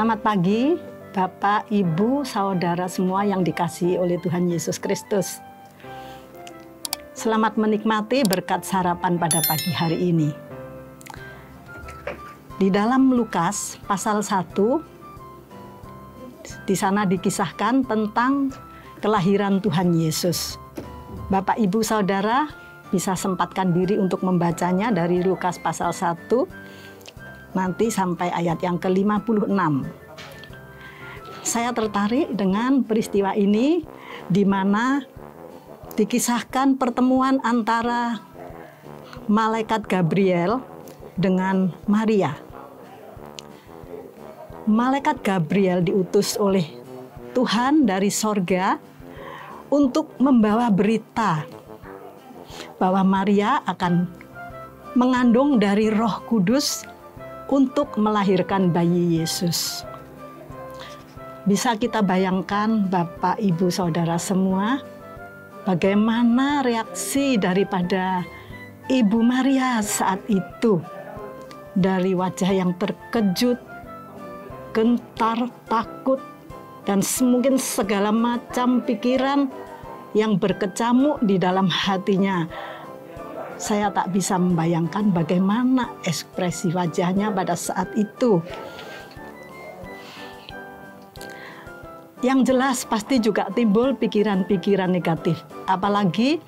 Selamat pagi, Bapak, Ibu, Saudara semua yang dikasihi oleh Tuhan Yesus Kristus. Selamat menikmati berkat sarapan pada pagi hari ini. Di dalam Lukas pasal 1, di sana dikisahkan tentang kelahiran Tuhan Yesus. Bapak, Ibu, Saudara bisa sempatkan diri untuk membacanya dari Lukas pasal 1, nanti sampai ayat yang ke-56. Saya tertarik dengan peristiwa ini di mana dikisahkan pertemuan antara malaikat Gabriel dengan Maria. Malaikat Gabriel diutus oleh Tuhan dari sorga untuk membawa berita bahwa Maria akan mengandung dari Roh Kudus untuk melahirkan bayi Yesus. Bisa kita bayangkan, Bapak, Ibu, Saudara semua, bagaimana reaksi daripada Ibu Maria saat itu. Dari wajah yang terkejut, gentar, takut, dan mungkin segala macam pikiran yang berkecamuk di dalam hatinya. Saya tak bisa membayangkan bagaimana ekspresi wajahnya pada saat itu. Yang jelas pasti juga timbul pikiran-pikiran negatif. Apalagi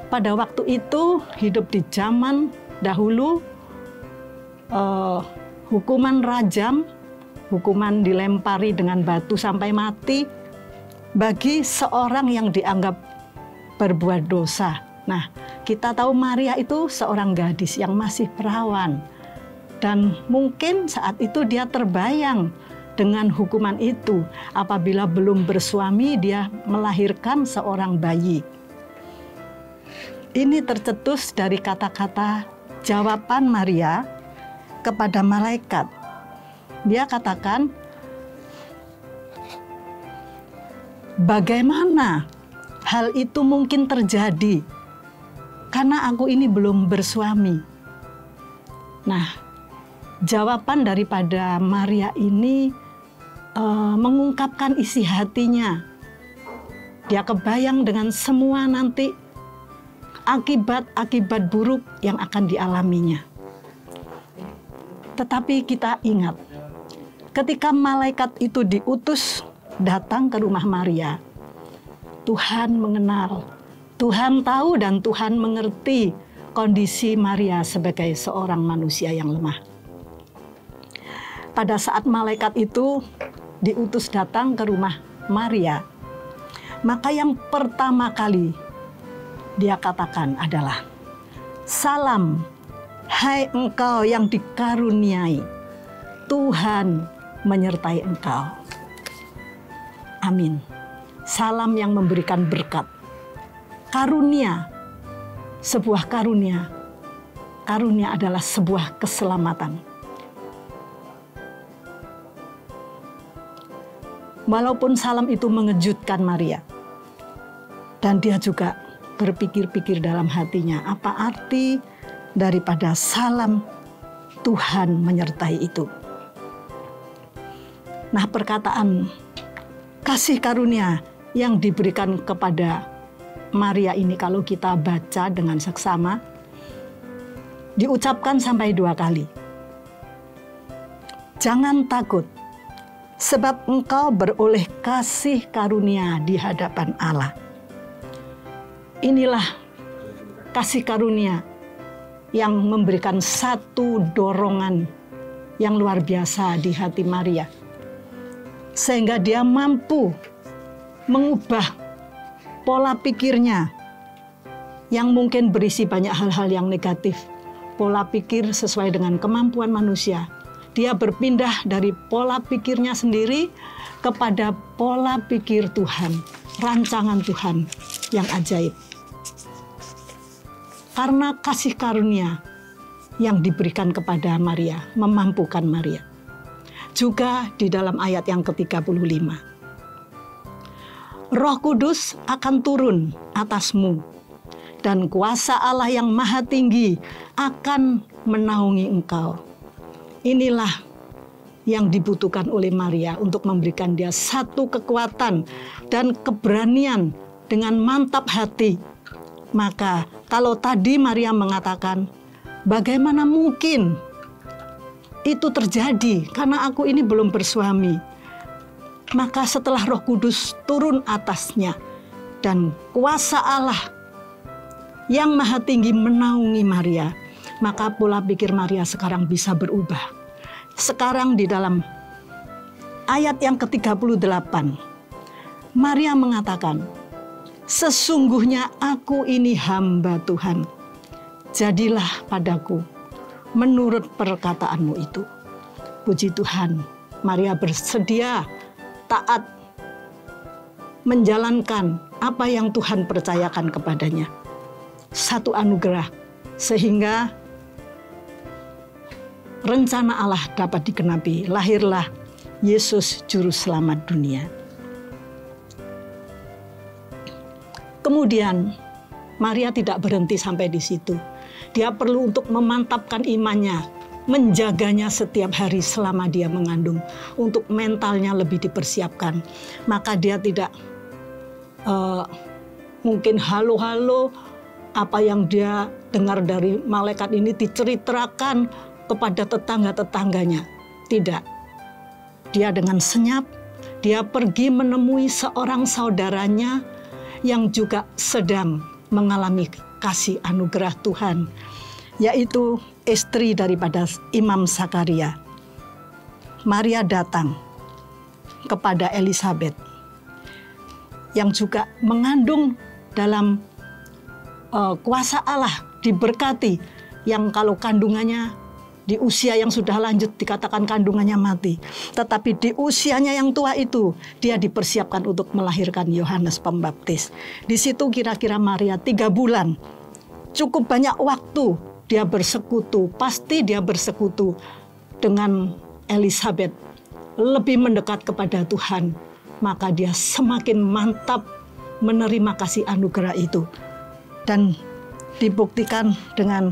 pada waktu itu hidup di zaman dahulu, hukuman rajam, hukuman dilempari dengan batu sampai mati bagi seorang yang dianggap berbuat dosa. Nah, kita tahu Maria itu seorang gadis yang masih perawan. Dan mungkin saat itu dia terbayang dengan hukuman itu. Apabila belum bersuami, dia melahirkan seorang bayi. Ini tercetus dari kata-kata jawaban Maria kepada malaikat. Dia katakan, bagaimana hal itu mungkin terjadi? Karena aku ini belum bersuami. Nah, jawaban daripada Maria ini mengungkapkan isi hatinya. Dia kebayang dengan semua nanti akibat-akibat buruk yang akan dialaminya. Tetapi kita ingat, ketika malaikat itu diutus datang ke rumah Maria, Tuhan mengenal, Tuhan tahu dan Tuhan mengerti kondisi Maria sebagai seorang manusia yang lemah. Pada saat malaikat itu diutus datang ke rumah Maria, maka yang pertama kali dia katakan adalah, "Salam, hai engkau yang dikaruniai, Tuhan menyertai engkau." Amin. Salam yang memberikan berkat. Karunia, sebuah karunia. Karunia adalah sebuah keselamatan. Walaupun salam itu mengejutkan Maria, dan dia juga berpikir-pikir dalam hatinya, apa arti daripada salam Tuhan menyertai itu. Nah, perkataan kasih karunia yang diberikan kepada Maria ini, kalau kita baca dengan seksama, diucapkan sampai 2 kali. Jangan takut, sebab engkau beroleh kasih karunia di hadapan Allah. Inilah kasih karunia yang memberikan satu dorongan yang luar biasa di hati Maria, sehingga dia mampu mengubah pola pikirnya yang mungkin berisi banyak hal-hal yang negatif. Pola pikir sesuai dengan kemampuan manusia. Dia berpindah dari pola pikirnya sendiri kepada pola pikir Tuhan, rancangan Tuhan yang ajaib. Karena kasih karunia yang diberikan kepada Maria, memampukan Maria. Juga di dalam ayat yang ke-35. Roh Kudus akan turun atasmu, dan kuasa Allah yang Maha Tinggi akan menaungi engkau. Inilah yang dibutuhkan oleh Maria untuk memberikan dia satu kekuatan dan keberanian dengan mantap hati. Maka kalau tadi Maria mengatakan, bagaimana mungkin itu terjadi karena aku ini belum bersuami. Maka setelah Roh Kudus turun atasnya dan kuasa Allah yang Maha Tinggi menaungi Maria, maka pola pikir Maria sekarang bisa berubah. Sekarang di dalam ayat yang ke-38, Maria mengatakan, sesungguhnya aku ini hamba Tuhan, jadilah padaku menurut perkataanmu itu. Puji Tuhan, Maria bersedia taat menjalankan apa yang Tuhan percayakan kepadanya. Satu anugerah, sehingga rencana Allah dapat digenapi. Lahirlah Yesus Juru Selamat dunia. Kemudian Maria tidak berhenti sampai di situ. Dia perlu untuk memantapkan imannya, menjaganya setiap hari selama dia mengandung, untuk mentalnya lebih dipersiapkan. Maka dia tidak mungkin halo-halo apa yang dia dengar dari malaikat ini diceritakan kepada tetangga-tetangganya. Tidak. Dia dengan senyap, dia pergi menemui seorang saudaranya yang juga sedang mengalami kasih anugerah Tuhan, yaitu istri daripada Imam Zakaria. Maria datang kepada Elisabet yang juga mengandung dalam kuasa Allah, diberkati, yang kalau kandungannya di usia yang sudah lanjut dikatakan kandungannya mati. Tetapi di usianya yang tua itu, dia dipersiapkan untuk melahirkan Yohanes Pembaptis. Di situ kira-kira Maria 3 bulan. Cukup banyak waktu dia bersekutu. Pasti dia bersekutu dengan Elisabet. Lebih mendekat kepada Tuhan. Maka dia semakin mantap menerima kasih anugerah itu. Dan dibuktikan dengan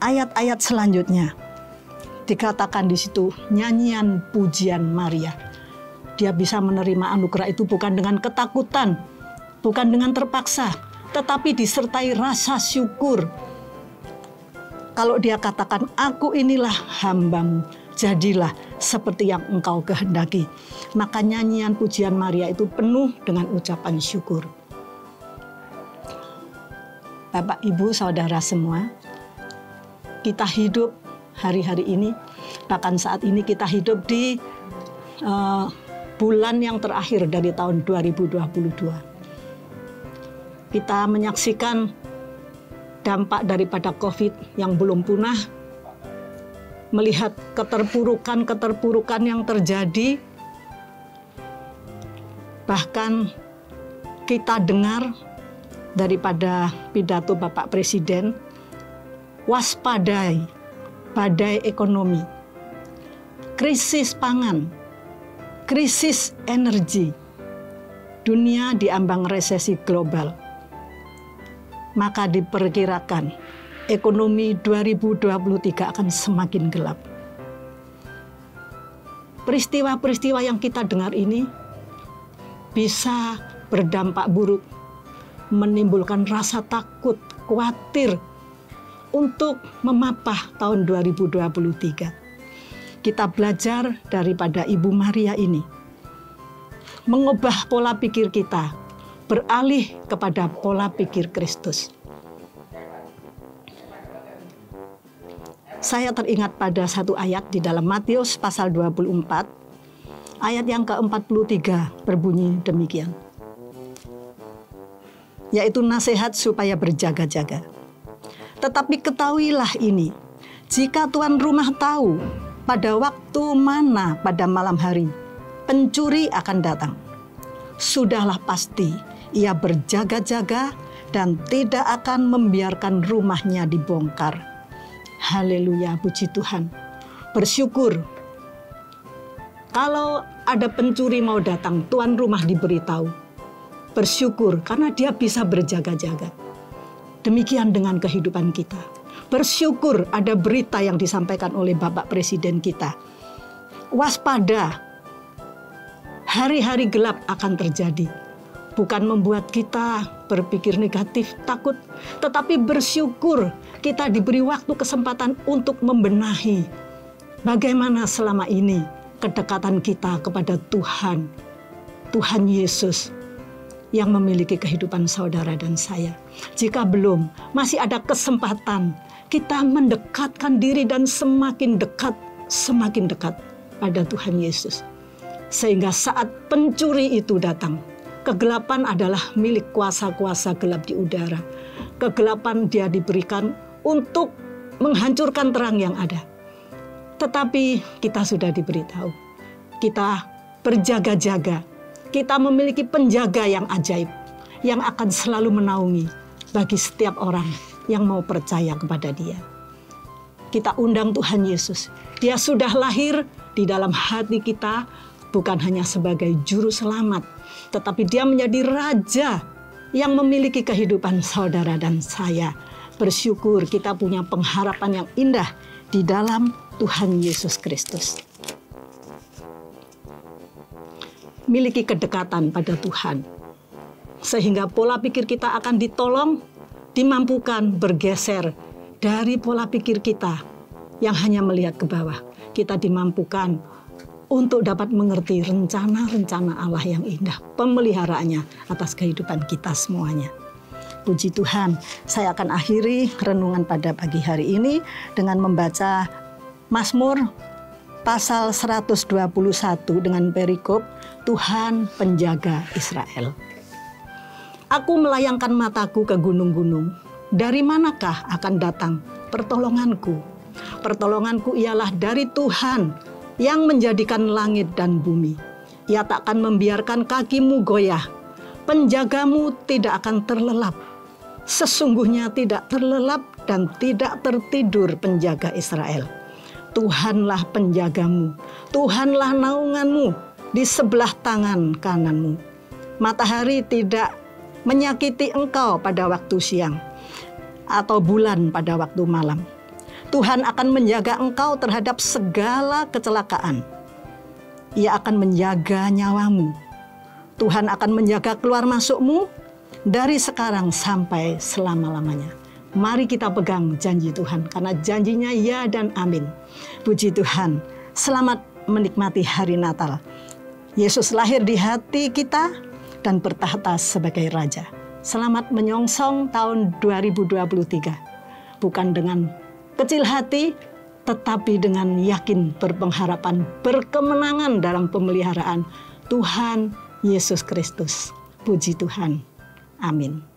ayat-ayat selanjutnya. Dikatakan di situ nyanyian pujian Maria. Dia bisa menerima anugerah itu bukan dengan ketakutan, bukan dengan terpaksa, tetapi disertai rasa syukur. Kalau dia katakan, aku inilah hambamu, jadilah seperti yang engkau kehendaki. Maka nyanyian pujian Maria itu penuh dengan ucapan syukur. Bapak, Ibu, Saudara semua, kita hidup hari-hari ini, bahkan saat ini kita hidup di bulan yang terakhir dari tahun 2022. Kita menyaksikan dampak daripada COVID yang belum punah, melihat keterpurukan yang terjadi, bahkan kita dengar daripada pidato Bapak Presiden, waspadai badai ekonomi, krisis pangan, krisis energi, dunia diambang resesi global. Maka diperkirakan ekonomi 2023 akan semakin gelap. Peristiwa-peristiwa yang kita dengar ini bisa berdampak buruk, menimbulkan rasa takut, khawatir, untuk memapah tahun 2023. Kita belajar daripada Ibu Maria ini, mengubah pola pikir kita, beralih kepada pola pikir Kristus. Saya teringat pada satu ayat di dalam Matius pasal 24, ayat yang ke-43 berbunyi demikian, yaitu nasihat supaya berjaga-jaga. Tetapi ketahuilah ini, jika tuan rumah tahu pada waktu mana pada malam hari pencuri akan datang, sudahlah pasti ia berjaga-jaga dan tidak akan membiarkan rumahnya dibongkar. Haleluya, puji Tuhan. Bersyukur kalau ada pencuri mau datang, tuan rumah diberitahu. Bersyukur karena dia bisa berjaga-jaga. Demikian dengan kehidupan kita. Bersyukur ada berita yang disampaikan oleh Bapak Presiden kita. waspada. Hari-hari gelap akan terjadi. Bukan membuat kita berpikir negatif, takut, tetapi bersyukur kita diberi waktu kesempatan untuk membenahi bagaimana selama ini kedekatan kita kepada Tuhan, Tuhan Yesus yang memiliki kehidupan saudara dan saya. Jika belum, masih ada kesempatan kita mendekatkan diri dan semakin dekat pada Tuhan Yesus. Sehingga saat pencuri itu datang, kegelapan adalah milik kuasa-kuasa gelap di udara. Kegelapan dia diberikan untuk menghancurkan terang yang ada. Tetapi kita sudah diberitahu, kita berjaga-jaga. Kita memiliki penjaga yang ajaib, yang akan selalu menaungi bagi setiap orang yang mau percaya kepada Dia. Kita undang Tuhan Yesus. Dia sudah lahir di dalam hati kita, bukan hanya sebagai juru selamat, tetapi Dia menjadi Raja yang memiliki kehidupan saudara dan saya. Bersyukur kita punya pengharapan yang indah di dalam Tuhan Yesus Kristus. Miliki kedekatan pada Tuhan, sehingga pola pikir kita akan ditolong, dimampukan bergeser dari pola pikir kita yang hanya melihat ke bawah. Kita dimampukan untuk dapat mengerti rencana-rencana Allah yang indah, pemeliharaannya atas kehidupan kita semuanya. Puji Tuhan, saya akan akhiri renungan pada pagi hari ini dengan membaca Mazmur pasal 121 dengan perikop Tuhan penjaga Israel. Aku melayangkan mataku ke gunung-gunung. Dari manakah akan datang pertolonganku? Pertolonganku ialah dari Tuhan yang menjadikan langit dan bumi. Ia tak akan membiarkan kakimu goyah. Penjagamu tidak akan terlelap. Sesungguhnya tidak terlelap dan tidak tertidur penjaga Israel. Tuhanlah penjagamu, Tuhanlah naunganmu di sebelah tangan kananmu. Matahari tidak menyakiti engkau pada waktu siang, atau bulan pada waktu malam. Tuhan akan menjaga engkau terhadap segala kecelakaan. Ia akan menjaga nyawamu. Tuhan akan menjaga keluar masukmu dari sekarang sampai selama-lamanya. Mari kita pegang janji Tuhan, karena janjinya ya dan amin. Puji Tuhan, selamat menikmati hari Natal. Yesus lahir di hati kita dan bertahta sebagai Raja. Selamat menyongsong tahun 2023. Bukan dengan kecil hati, tetapi dengan yakin berpengharapan berkemenangan dalam pemeliharaan Tuhan Yesus Kristus. Puji Tuhan. Amin.